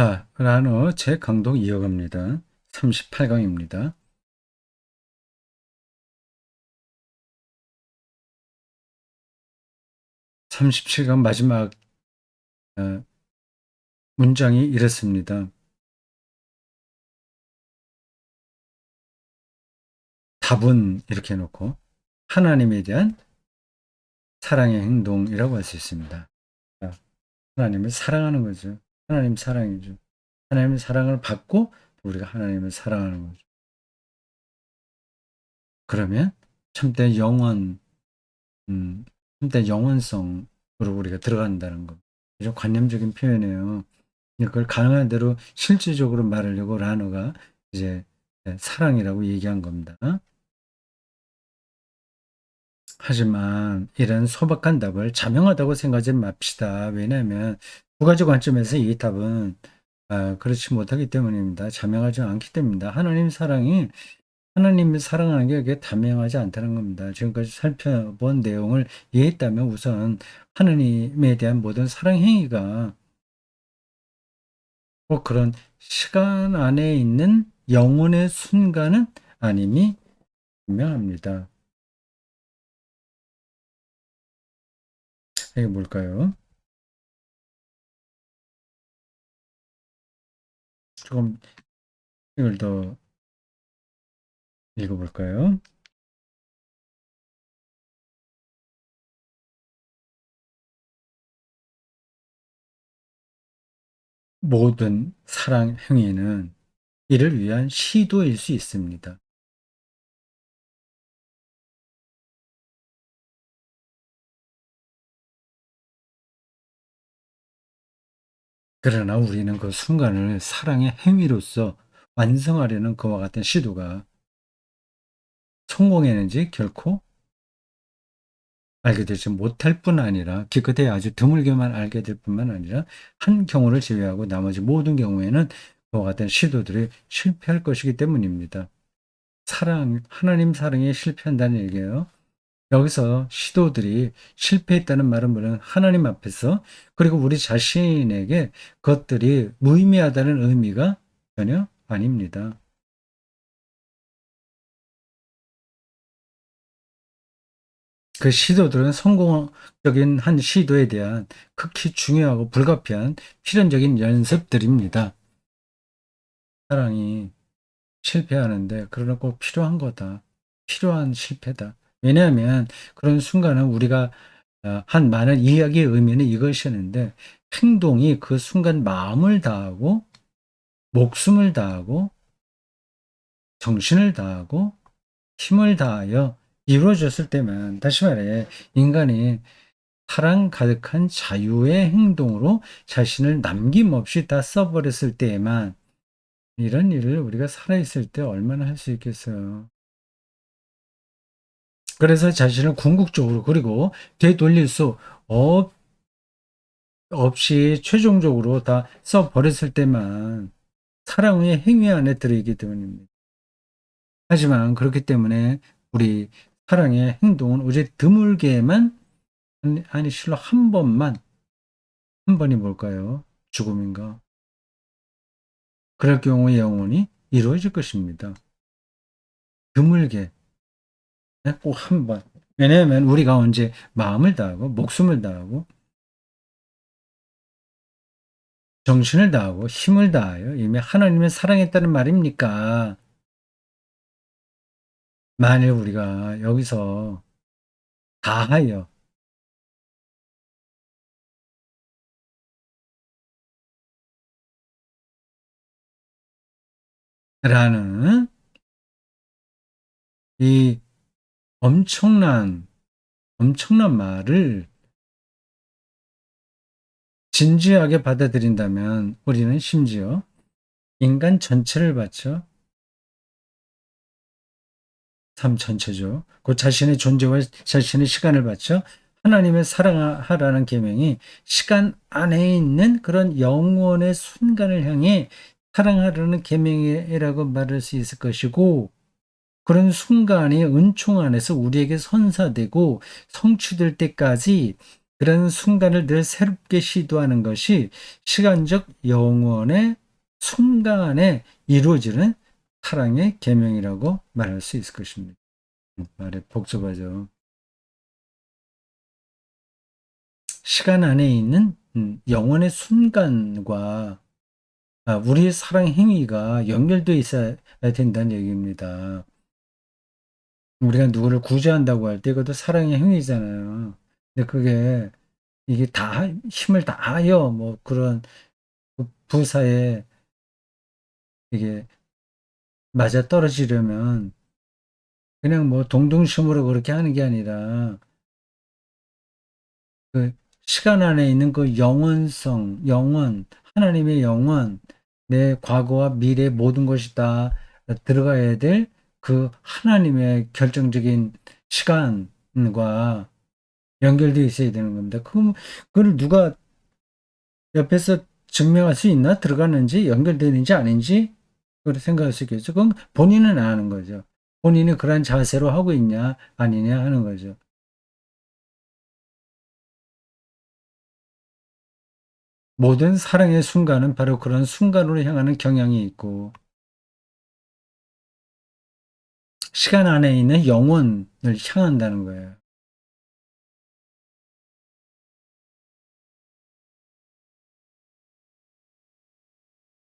자, 라너 재강독 이어갑니다. 38강입니다. 37강 마지막 어, 문장이 이렇습니다. 답은 이렇게 해놓고 하나님에 대한 사랑의 행동이라고 할 수 있습니다. 자, 하나님을 사랑하는 거죠. 하나님 사랑이죠. 하나님의 사랑을 받고 우리가 하나님을 사랑하는 거죠. 그러면 참된 영원, 참된 영원성으로 우리가 들어간다는 거. 아주 관념적인 표현이에요. 그걸 가능한 대로 실질적으로 말하려고 라너가 이제 사랑이라고 얘기한 겁니다. 하지만 이런 소박한 답을 자명하다고 생각하지 맙시다. 왜냐하면 두 가지 관점에서 이 답은 그렇지 못하기 때문입니다. 자명하지 않기 때문입니다. 하나님을 사랑하는 게 그게 자명하지 않다는 겁니다. 지금까지 살펴본 내용을 이해했다면 우선 하나님에 대한 모든 사랑 행위가 꼭 그런 시간 안에 있는 영혼의 순간은 아님이 분명합니다. 이게 뭘까요? 조금 이걸 더 읽어볼까요? 모든 사랑 행위는 이를 위한 시도일 수 있습니다. 그러나 우리는 그 순간을 사랑의 행위로서 완성하려는 그와 같은 시도가 성공했는지 결코 알게 되지 못할 뿐 아니라 기껏해 아주 드물게만 알게 될 뿐만 아니라 한 경우를 제외하고 나머지 모든 경우에는 그와 같은 시도들이 실패할 것이기 때문입니다. 하나님 사랑에 실패한다는 얘기예요. 여기서 시도들이 실패했다는 말은 물론 하나님 앞에서 그리고 우리 자신에게 그것들이 무의미하다는 의미가 전혀 아닙니다. 그 시도들은 성공적인 한 시도에 대한 극히 중요하고 불가피한 필연적인 연습들입니다. 사랑이 실패하는데 그러나 꼭 필요한 거다. 필요한 실패다. 왜냐하면 그런 순간은 우리가 한 많은 이야기의 의미는 이것이었는데 행동이 그 순간 마음을 다하고 목숨을 다하고 정신을 다하고 힘을 다하여 이루어졌을 때만 다시 말해 인간이 사랑 가득한 자유의 행동으로 자신을 남김없이 다 써버렸을 때에만 이런 일을 우리가 살아있을 때 얼마나 할 수 있겠어요. 그래서 자신을 궁극적으로 그리고 되돌릴 수 없, 없이 최종적으로 다 써버렸을 때만 사랑의 행위 안에 들어있기 때문입니다. 하지만 그렇기 때문에 우리 사랑의 행동은 오직 드물게만 아니 실로 한 번만 한 번이 뭘까요? 죽음인가? 그럴 경우에 영원히 이루어질 것입니다. 드물게 꼭 한 번. 왜냐하면 우리가 언제 마음을 다하고 목숨을 다하고 정신을 다하고 힘을 다하여 이미 하나님을 사랑했다는 말입니까? 만일 우리가 여기서 다하여 라는 이 엄청난 말을 진지하게 받아들인다면 우리는 심지어 인간 전체를 바쳐 삶 전체죠. 그 자신의 존재와 자신의 시간을 바쳐 하나님을 사랑하라는 계명이 시간 안에 있는 그런 영원의 순간을 향해 사랑하라는 계명이라고 말할 수 있을 것이고 그런 순간이 은총 안에서 우리에게 선사되고 성취될 때까지 그런 순간을 늘 새롭게 시도하는 것이 시간적 영원의 순간에 이루어지는 사랑의 계명이라고 말할 수 있을 것입니다. 말이 복잡하죠. 시간 안에 있는 영원의 순간과 우리의 사랑 행위가 연결되어 있어야 된다는 얘기입니다. 우리가 누구를 구제한다고 할 때 그것도 사랑의 행위잖아요. 근데 그게 이게 다 힘을 다하여 뭐 그런 부사에 이게 맞아 떨어지려면 그냥 뭐 동동심으로 그렇게 하는 게 아니라 그 시간 안에 있는 그 영원성, 영원, 하나님의 영원, 내 과거와 미래 모든 것이 다 들어가야 될 그 하나님의 결정적인 시간과 연결되어 있어야 되는 겁니다. 그걸 누가 옆에서 증명할 수 있나? 들어가는지, 연결되는지 아닌지? 그렇게 생각할 수 있겠죠. 그건 본인은 아는 거죠. 본인이 그런 자세로 하고 있냐, 아니냐 하는 거죠. 모든 사랑의 순간은 바로 그런 순간으로 향하는 경향이 있고, 시간 안에 있는 영혼을 향한다는 거예요.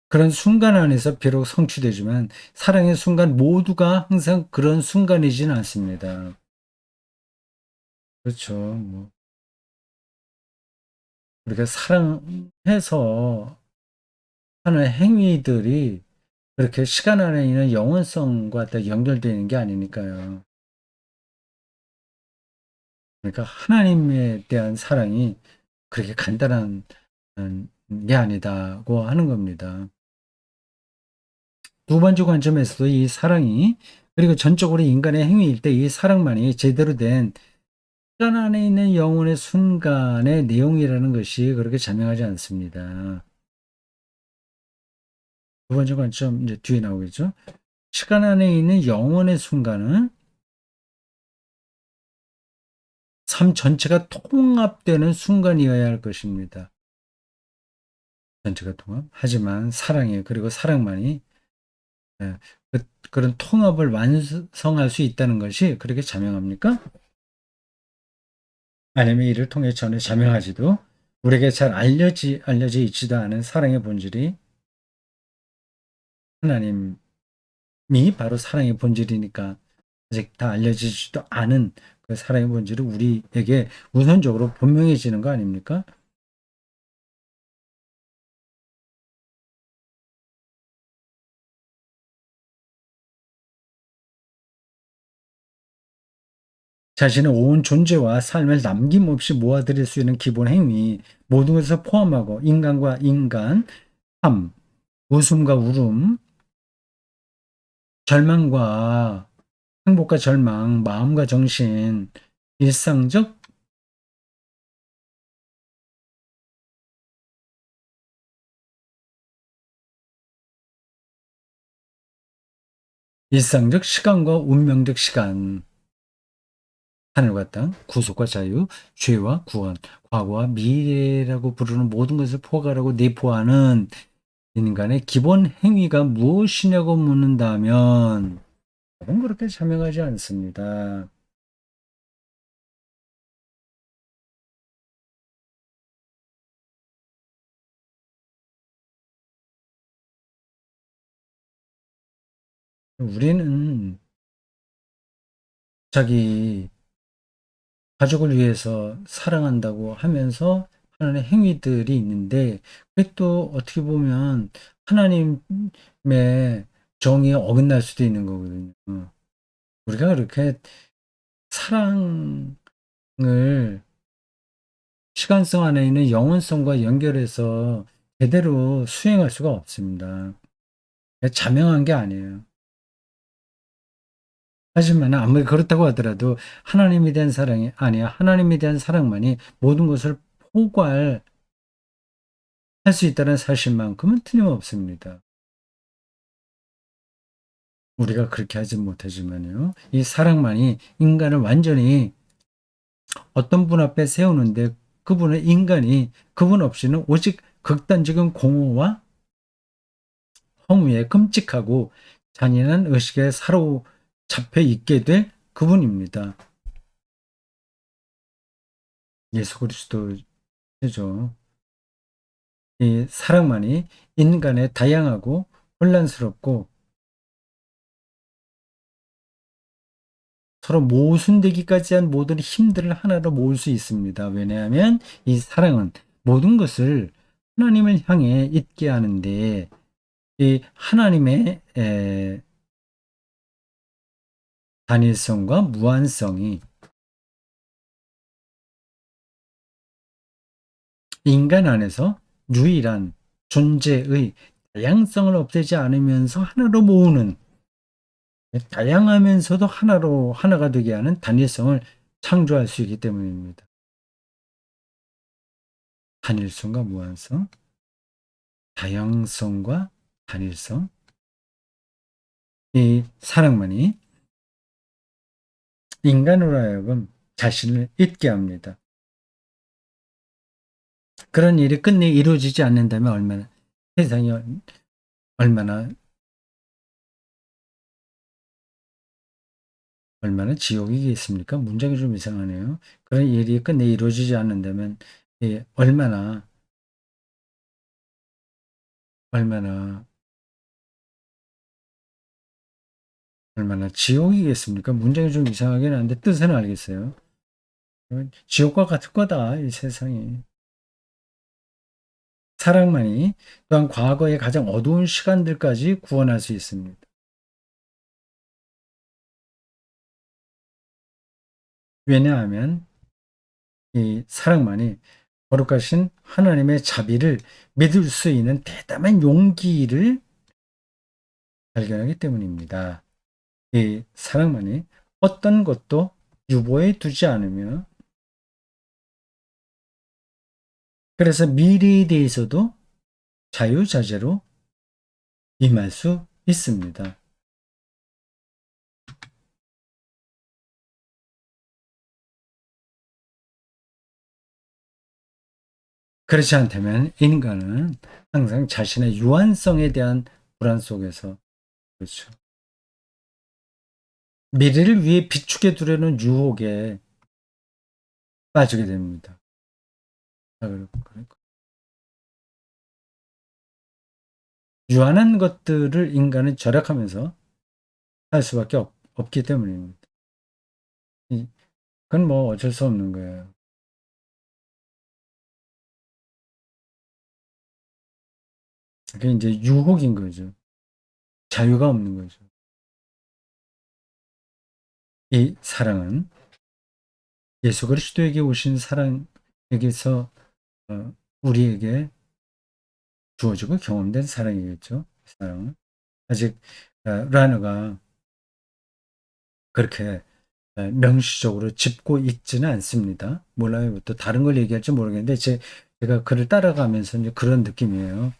그런 순간 안에서 비록 성취되지만, 사랑의 순간 모두가 항상 그런 순간이지는 않습니다. 그렇죠. 뭐, 우리가 사랑해서 하는 행위들이 그렇게 시간 안에 있는 영원성과 다 연결되는 게 아니니까요. 그러니까 하나님에 대한 사랑이 그렇게 간단한 게 아니다고 하는 겁니다. 두 번째 관점에서도 이 사랑이 그리고 전적으로 인간의 행위일 때 이 사랑만이 제대로 된 시간 안에 있는 영혼의 순간의 내용이라는 것이 그렇게 자명하지 않습니다. 두 번째 관점 이제 뒤에 나오겠죠. 시간 안에 있는 영혼의 순간은 삶 전체가 통합되는 순간이어야 할 것입니다. 전체가 통합. 하지만 사랑이에요. 그리고 사랑만이 예, 그런 통합을 완성할 수 있다는 것이 그렇게 자명합니까? 아니면 이를 통해 전혀 자명하지도 우리에게 잘 알려져 있지도 않은 사랑의 본질이 하나님이 바로 사랑의 본질이니까 아직 다 알려지지도 않은 그 사랑의 본질이 우리에게 우선적으로 분명해지는 거 아닙니까? 자신의 온 존재와 삶을 남김없이 모아드릴 수 있는 기본 행위, 모든 것을 포함하고 인간과 인간, 삶, 웃음과 울음, 절망과 행복과 절망, 마음과 정신, 일상적, 일상적 시간과 운명적 시간, 하늘과 땅, 구속과 자유, 죄와 구원, 과거와 미래라고 부르는 모든 것을 포괄하고 내포하는 인간의 기본 행위가 무엇이냐고 묻는다면, 그건 그렇게 자명하지 않습니다. 우리는 자기 가족을 위해서 사랑한다고 하면서 하는 행위들이 있는데, 그게 또 어떻게 보면 하나님의 정의에 어긋날 수도 있는 거거든요. 우리가 그렇게 사랑을 시간성 안에 있는 영혼성과 연결해서 제대로 수행할 수가 없습니다. 자명한 게 아니에요. 하지만 아무리 그렇다고 하더라도 하나님에 대한 사랑이 아니야. 하나님에 대한 사랑만이 모든 것을 포괄할 수 있다는 사실만큼은 틀림없습니다. 우리가 그렇게 하지 못하지만요. 이 사랑만이 인간을 완전히 어떤 분 앞에 세우는데 그분은 인간이 그분 없이는 오직 극단적인 공허와 허무에 끔찍하고 잔인한 의식에 사로잡혀 있게 될 그분입니다. 예수 그리스도죠. 이 사랑만이 인간의 다양하고 혼란스럽고 서로 모순되기까지 한 모든 힘들을 하나로 모을 수 있습니다. 왜냐하면 이 사랑은 모든 것을 하나님을 향해 있게 하는데 이 하나님의 단일성과 무한성이 인간 안에서 유일한 존재의 다양성을 없애지 않으면서 하나로 모으는 다양하면서도 하나로 하나가 되게 하는 단일성을 창조할 수 있기 때문입니다. 단일성과 무한성, 다양성과 단일성, 이 사랑만이 인간으로 하여금 자신을 잊게 합니다. 그런 일이 끝내 이루어지지 않는다면 세상이 얼마나 지옥이겠습니까? 문장이 좀 이상하네요. 그런 일이 끝내 이루어지지 않는다면 얼마나 얼마나 지옥이겠습니까? 문장이 좀 이상하긴 한데 뜻은 알겠어요. 지옥과 같을 거다, 이 세상이. 사랑만이 또한 과거의 가장 어두운 시간들까지 구원할 수 있습니다. 왜냐하면 이 사랑만이 거룩하신 하나님의 자비를 믿을 수 있는 대담한 용기를 발견하기 때문입니다. 이 사랑만이 어떤 것도 유보해 두지 않으며 그래서 미래에 대해서도 자유자재로 임할 수 있습니다. 그렇지 않다면 인간은 항상 자신의 유한성에 대한 불안 속에서 그렇죠. 미래를 위해 비추게 두려는 유혹에 빠지게 됩니다. 유한한 것들을 인간은 절약하면서 할 수밖에 없기 때문입니다. 그건 뭐 어쩔 수 없는 거예요. 그게 이제 유혹인 거죠. 자유가 없는 거죠. 이 사랑은 예수 그리스도에게 오신 사랑에게서 우리에게 주어지고 경험된 사랑이겠죠. 사랑은 아직 라너가 그렇게 명시적으로 짚고 있지는 않습니다. 몰라요. 또 다른 걸 얘기할지 모르겠는데 제가 그를 따라가면서 이제 그런 느낌이에요.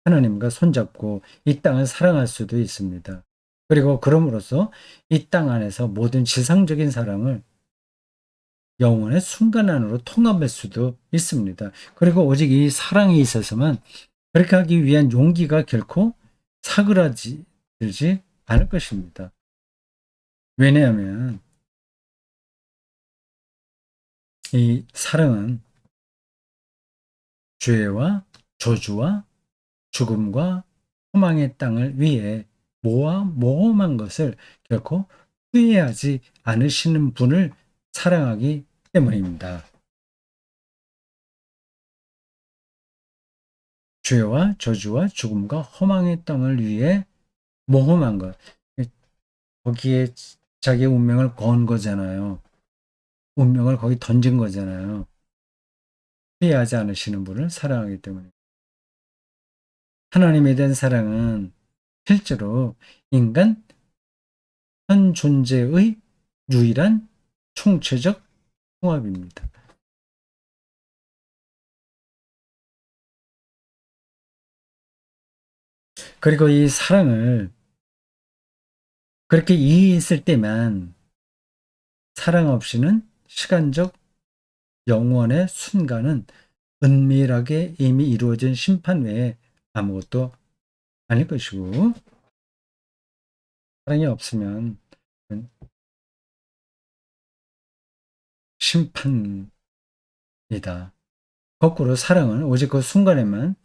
하나님과 손잡고 이 땅을 사랑할 수도 있습니다. 그리고 그럼으로써 이 땅 안에서 모든 지상적인 사랑을 영혼의 순간 안으로 통합할 수도 있습니다. 그리고 오직 이 사랑에 있어서만 그렇게 하기 위한 용기가 결코 사그라들지 않을 것입니다. 왜냐하면 이 사랑은 죄와 저주와 죽음과 소망의 땅을 위해 모험한 것을 결코 후회하지 않으시는 분을 사랑하기 때문입니다. 죄와 저주와 죽음과 허망의 땅을 위해 모험한 것. 거기에 자기의 운명을 건 거잖아요. 운명을 거기 던진 거잖아요. 후회하지 않으시는 분을 사랑하기 때문에. 하나님에 대한 사랑은 실제로 인간 현 존재의 유일한 총체적 통합입니다. 그리고 이 사랑을 그렇게 이해했을 때만 사랑 없이는 시간적 영원의 순간은 은밀하게 이미 이루어진 심판 외에 아무것도 아닐 것이고, 사랑이 없으면 심판이다. 거꾸로 사랑은 오직 그 순간에만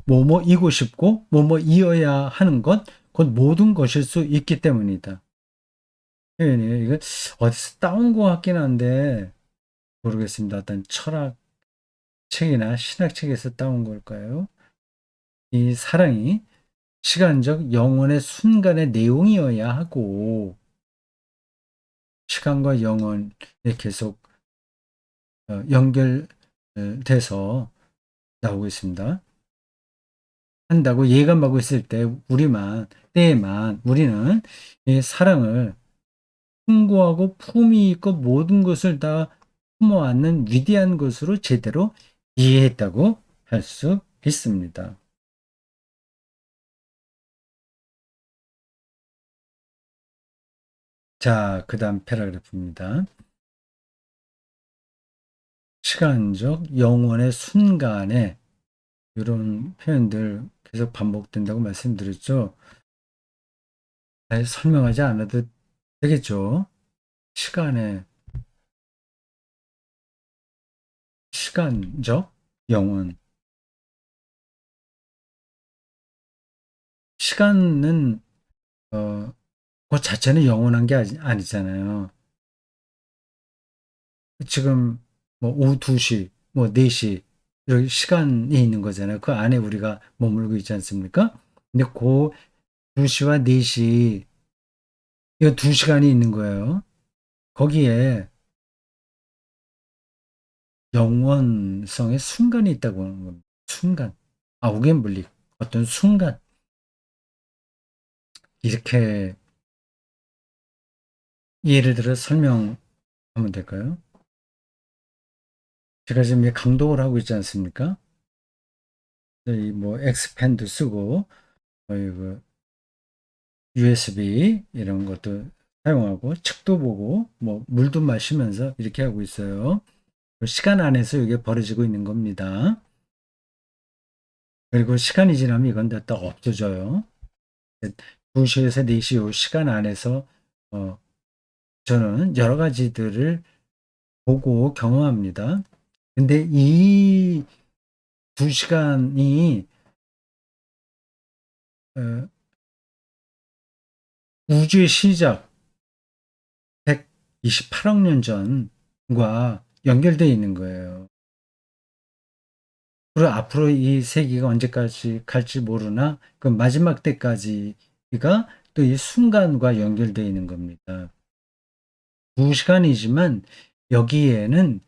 뭐뭐이고 싶고 뭐뭐이어야 하는 것, 곧 모든 것일 수 있기 때문이다. 표현이 이거 어디서 따온 것 같긴 한데 모르겠습니다. 어떤 철학 책이나 신학 책에서 따온 걸까요? 이 사랑이 시간적 영혼의 순간의 내용이어야 하고 시간과 영혼에 계속 연결돼서 나오고 있습니다. 한다고 예감하고 있을 때 때에만 우리는 이 사랑을 풍부하고 품위 있고 모든 것을 다 품어안는 위대한 것으로 제대로 이해했다고 할 수 있습니다. 자, 그 다음 패러그래프입니다. 시간적 영혼의 순간에 이런 표현들 계속 반복된다고 말씀드렸죠. 잘 설명하지 않아도 되겠죠. 시간의 시간적 영혼. 시간은 그 자체는 영원한 게 아니잖아요. 지금 뭐 오후 2시, 뭐 4시 이렇게 시간이 있는 거잖아요. 그 안에 우리가 머물고 있지 않습니까? 근데 그 2시와 4시 이거 2시간이 있는 거예요. 거기에 영원성의 순간이 있다고 하는 겁니다. 순간. 우겐블릭. 어떤 순간. 이렇게 예를 들어 설명하면 될까요? 제가 지금 감독을 하고 있지 않습니까? 이 뭐 엑스펜도 쓰고 그 USB 이런 것도 사용하고 책도 보고 뭐 물도 마시면서 이렇게 하고 있어요. 그 시간 안에서 이게 벌어지고 있는 겁니다. 그리고 시간이 지나면 이건 다 없어져요. 2시에서 4시 요 시간 안에서 어, 저는 여러 가지들을 보고 경험합니다. 근데 이 2시간이 우주의 시작 128억 년 전과 연결되어 있는 거예요. 그리고 앞으로 이 세기가 언제까지 갈지 모르나 그 마지막 때까지가 또 이 순간과 연결되어 있는 겁니다. 2시간이지만 여기에는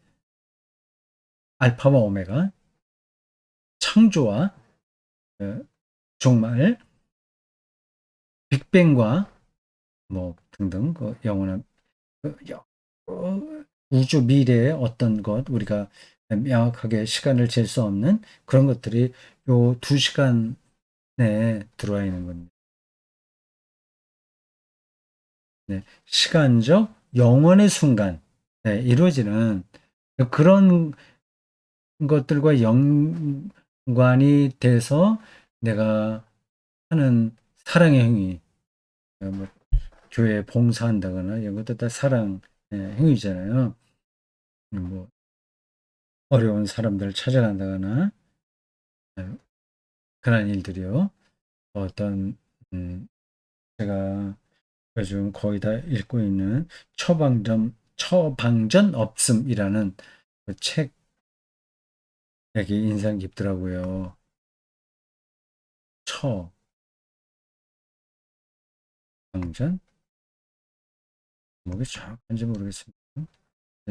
알파와 오메가, 창조와 종말, 빅뱅과 뭐 등등 그 영원한 우주 미래의 어떤 것 우리가 명확하게 시간을 잴 수 없는 그런 것들이 요 2시간에 들어와 있는 겁니다. 네, 시간적 영원의 순간 이루어지는 그런 것들과 연관이 돼서 내가 하는 사랑의 행위, 뭐 교회에 봉사한다거나 이런 것도 다 사랑의 행위잖아요. 뭐 어려운 사람들을 찾아간다거나 그런 일들이요. 어떤 제가 요즘 거의 다 읽고 있는 처방전 없음이라는 그 책이 인상 깊더라고요. 처방전? 뭐게 정확한지 모르겠습니다.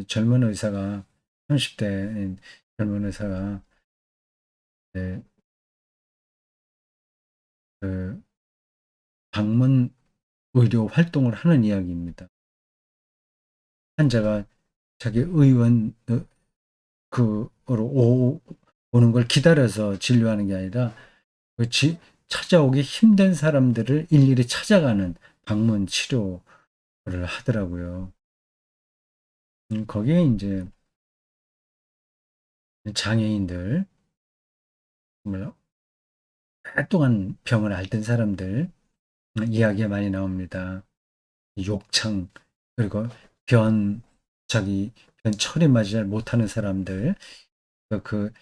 젊은 의사가 30대인 젊은 의사가 네, 그 방문 의료 활동을 하는 이야기입니다. 환자가 자기 의원 오는 걸 기다려서 진료하는 게 아니라 그 찾아오기 힘든 사람들을 일일이 찾아가는 방문 치료를 하더라고요. 거기에 이제 장애인들, 정말 오랫동안 병을 앓던 사람들 이야기가 많이 나옵니다. 욕창, 그리고 변, 변 처리마저 잘 못하는 사람들, 그,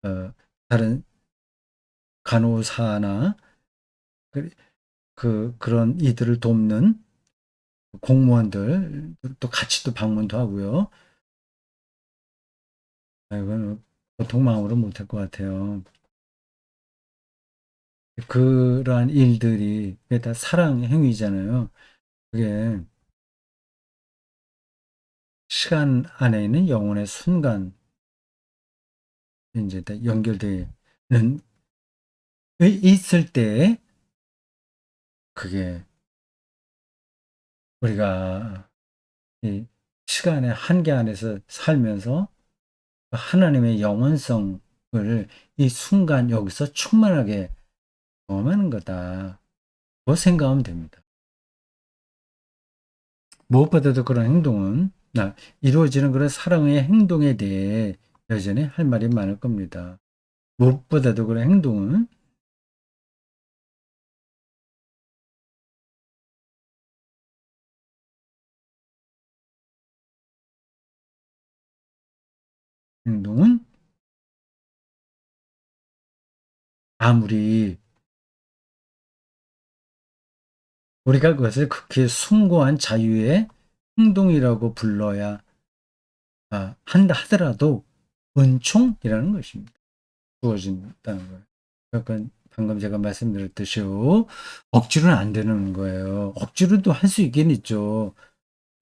어, 다른 간호사나 그, 그런 이들을 돕는 공무원들 또 같이 또 방문도 하고요. 이건 보통 마음으로 못할 것 같아요. 그러한 일들이 그게 다 사랑 행위잖아요. 그게 시간 안에 있는 영혼의 순간 이제 다 연결되는 있을 때 그게 우리가 이 시간의 한계 안에서 살면서 하나님의 영원성을 이 순간 여기서 충만하게 경험하는 거다. 뭐 생각하면 됩니다. 무엇보다도 그런 행동은 이루어지는 그런 사랑의 행동에 대해 여전히 할 말이 많을 겁니다. 무엇보다도 그런 행동은 아무리 우리가 그것을 극히 숭고한 자유의 행동이라고 불러야 한다 하더라도 은총이라는 것입니다. 주어진다는 거예요. 그러니까 방금 제가 말씀드렸듯이요. 억지로는 안 되는 거예요. 억지로도 할 수 있긴 있죠.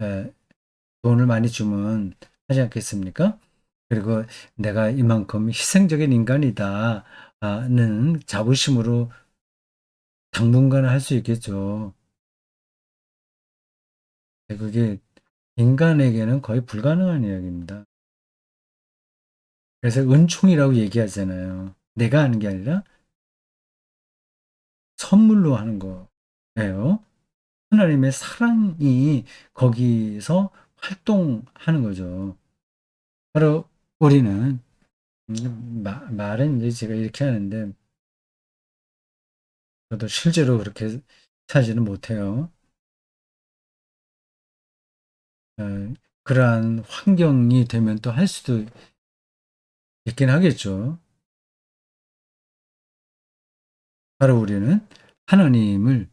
예, 돈을 많이 주면 하지 않겠습니까? 그리고 내가 이만큼 희생적인 인간이다는 자부심으로 당분간은 할 수 있겠죠. 그게 인간에게는 거의 불가능한 이야기입니다. 그래서 은총이라고 얘기하잖아요. 내가 하는 게 아니라 선물로 하는 거예요. 하나님의 사랑이 거기서 활동하는 거죠. 바로 우리는 말은 이제 제가 이렇게 하는데 저도 실제로 그렇게 살지는 못해요. 그러한 환경이 되면 또 할 수도 있긴 하겠죠. 바로 우리는 하나님을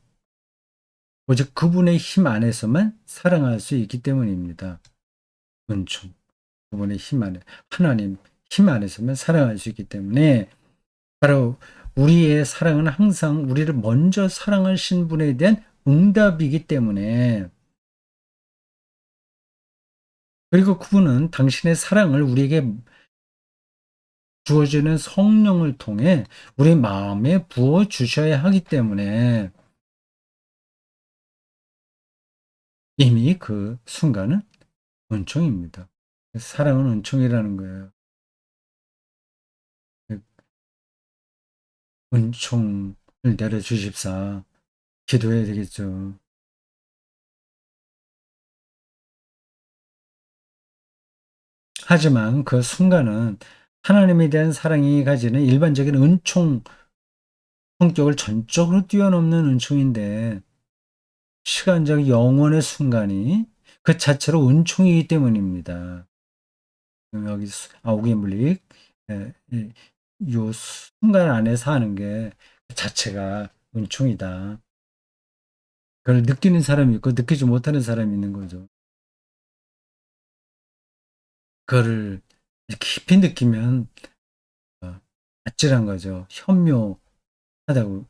오직 그분의 힘 안에서만 사랑할 수 있기 때문입니다. 은총. 그분의 힘 안에, 하나님 힘 안에서만 사랑할 수 있기 때문에 바로 우리의 사랑은 항상 우리를 먼저 사랑하신 분에 대한 응답이기 때문에 그리고 그분은 당신의 사랑을 우리에게 주어지는 성령을 통해 우리 마음에 부어 주셔야 하기 때문에 이미 그 순간은 은총입니다. 사랑은 은총이라는 거예요. 은총을 내려주십사 기도해야 되겠죠. 하지만 그 순간은 하나님에 대한 사랑이 가지는 일반적인 은총 성격을 전적으로 뛰어넘는 은총인데 시간적 영원의 순간이 그 자체로 은총이기 때문입니다. 여기 아우게 물릭 요 순간 안에 사는 게 그 자체가 은총이다. 그걸 느끼는 사람이 있고 느끼지 못하는 사람이 있는 거죠. 그거를 깊이 느끼면 아찔한 거죠. 현묘하다고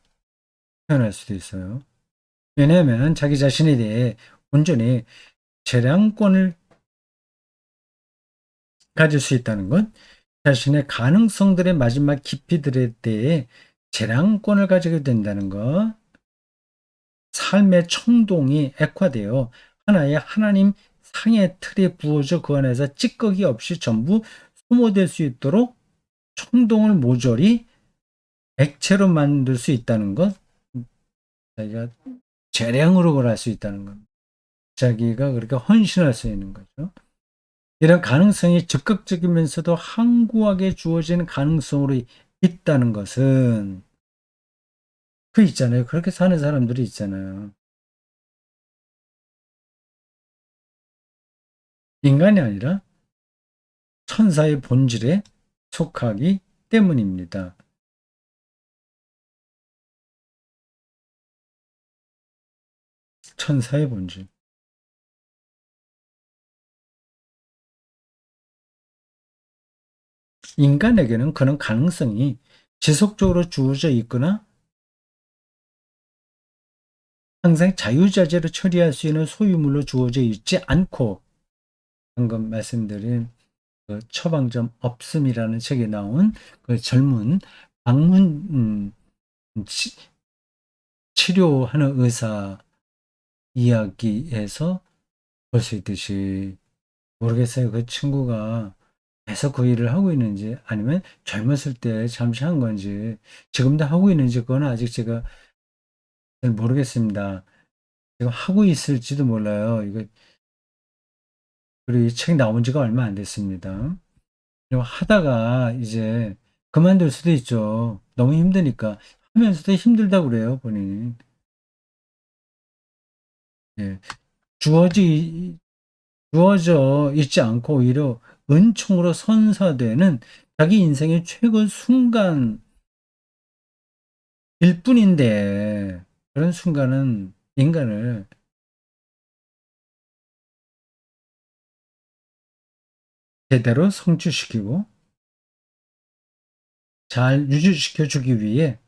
표현할 수도 있어요. 왜냐하면 자기 자신에 대해 온전히 재량권을 가질 수 있다는 것, 자신의 가능성들의 마지막 깊이들에 대해 재량권을 가지게 된다는 것, 삶의 청동이 액화되어 하나의 하나님 상의 틀에 부어져 그 안에서 찌꺼기 없이 전부 소모될 수 있도록 청동을 모조리 액체로 만들 수 있다는 것, 자기가 재량으로 할 수 있다는 것, 자기가 그렇게 헌신할 수 있는 거죠. 이런 가능성이 적극적이면서도 항구하게 주어지는 가능성으로 있다는 것은 그 있잖아요. 그렇게 사는 사람들이 있잖아요. 인간이 아니라 천사의 본질에 속하기 때문입니다. 천사의 본질. 인간에게는 그런 가능성이 지속적으로 주어져 있거나 항상 자유자재로 처리할 수 있는 소유물로 주어져 있지 않고 방금 말씀드린 그 처방전 없음이라는 책에 나온 그 젊은 방문 치료하는 의사 이야기에서 볼 수 있듯이 모르겠어요. 그 친구가 계속 그 일을 하고 있는지 아니면 젊었을 때 잠시 한 건지 지금도 하고 있는지 그건 아직 제가 잘 모르겠습니다. 지금 하고 있을지도 몰라요. 이거 그리고 이 책 나온 지가 얼마 안 됐습니다. 그리고 하다가 이제 그만둘 수도 있죠. 너무 힘드니까 하면서도 힘들다고 그래요, 본인이. 예. 주어지 주어져 있지 않고 오히려 은총으로 선사되는 자기 인생의 최고 순간일 뿐인데 그런 순간은 인간을 제대로 성취시키고 잘 유지시켜 주기 위해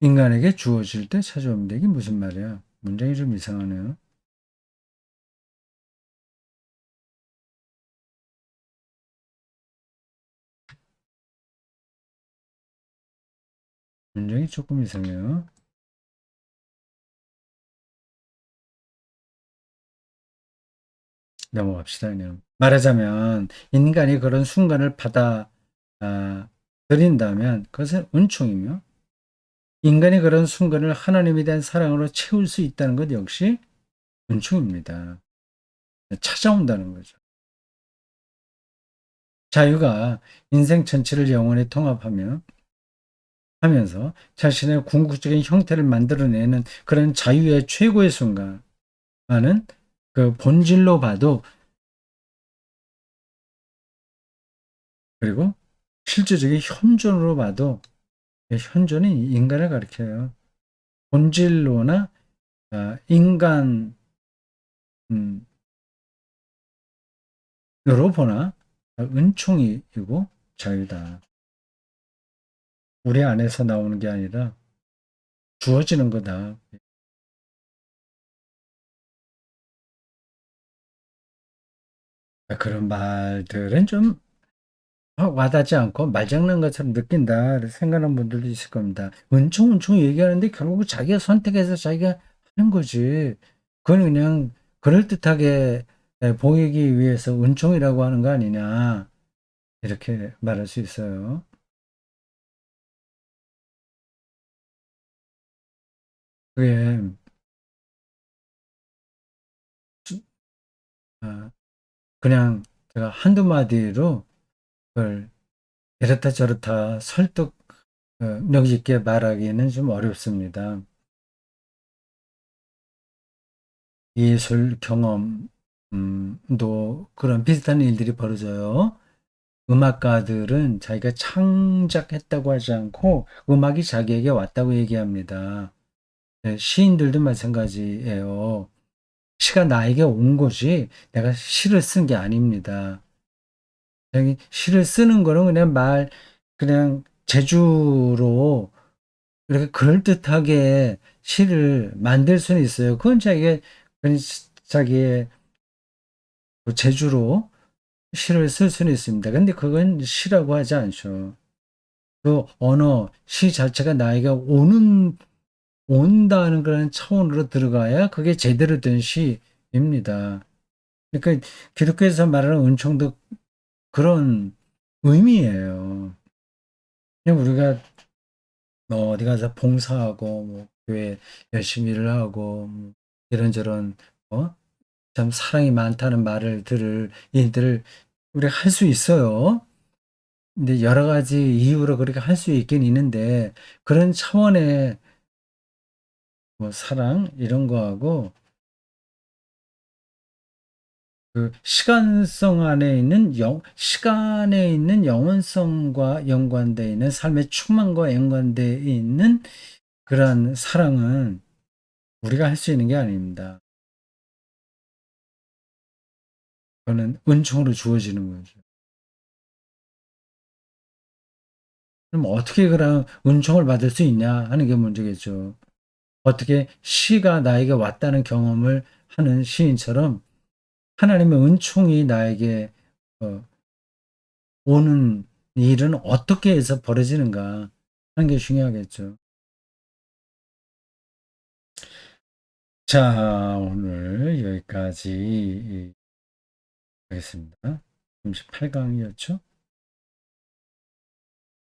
인간에게 주어질 때 찾아옵니다. 이게 무슨 말이야? 문장이 좀 이상하네요. 문장이 조금 이상해요. 넘어갑시다, 그냥. 말하자면 인간이 그런 순간을 받아 들인다면 그것은 은총이며 인간이 그런 순간을 하나님에 대한 사랑으로 채울 수 있다는 것 역시 은총입니다. 찾아온다는 거죠. 자유가 인생 전체를 영원히 통합하며 하면서 자신의 궁극적인 형태를 만들어내는 그런 자유의 최고의 순간은 그 본질로 봐도 그리고 실제적인 현존으로 봐도 현존이 인간을 가리켜요. 본질로나 인간으로 보나 은총이고 자유다. 우리 안에서 나오는 게 아니라 주어지는 거다. 그런 말들은 좀 와닿지 않고 말장난 것처럼 느낀다 생각하는 분들도 있을 겁니다. 은총 얘기하는데 결국 자기가 선택해서 자기가 하는 거지. 그건 그냥 그럴듯하게 보이기 위해서 은총이라고 하는 거 아니냐. 이렇게 말할 수 있어요. 그게 아, 그냥 제가 한두 마디로 그걸 이렇다 저렇다 설득 력 있게 말하기는 좀 어렵습니다. 예술 경험도 그런 비슷한 일들이 벌어져요. 음악가들은 자기가 창작했다고 하지 않고 음악이 자기에게 왔다고 얘기합니다. 네, 시인들도 마찬가지예요. 시가 나에게 온 거지 내가 시를 쓴 게 아닙니다. 여기 시를 쓰는 거는 그냥 그냥 재주로 이렇게 그럴듯하게 시를 만들 수는 있어요. 그건 그건 자기의 그 재주로 시를 쓸 수는 있습니다. 근데 그건 시라고 하지 않죠. 그 언어, 시 자체가 나에게 온다는 그런 차원으로 들어가야 그게 제대로 된 시입니다. 그러니까 기독교에서 말하는 은총도 그런 의미예요. 그냥 우리가 어디 가서 봉사하고 뭐 교회 열심히 일을 하고 이런저런 참 사랑이 많다는 말을 들을 일들을 우리가 할 수 있어요. 근데 여러 가지 이유로 그렇게 할 수 있긴 있는데 그런 차원의 사랑 이런 거하고 그 시간성 안에 있는 시간에 있는 영원성과 연관되어 있는 삶의 충만과 연관되어 있는 그러한 사랑은 우리가 할 수 있는 게 아닙니다. 그거는 은총으로 주어지는 거죠. 그럼 어떻게 그런 은총을 받을 수 있냐 하는 게 문제겠죠. 어떻게 시가 나에게 왔다는 경험을 하는 시인처럼 하나님의 은총이 나에게 어 오는 일은 어떻게 해서 벌어지는가 하는 게 중요하겠죠. 자, 오늘 여기까지 하겠습니다. 38강이었죠?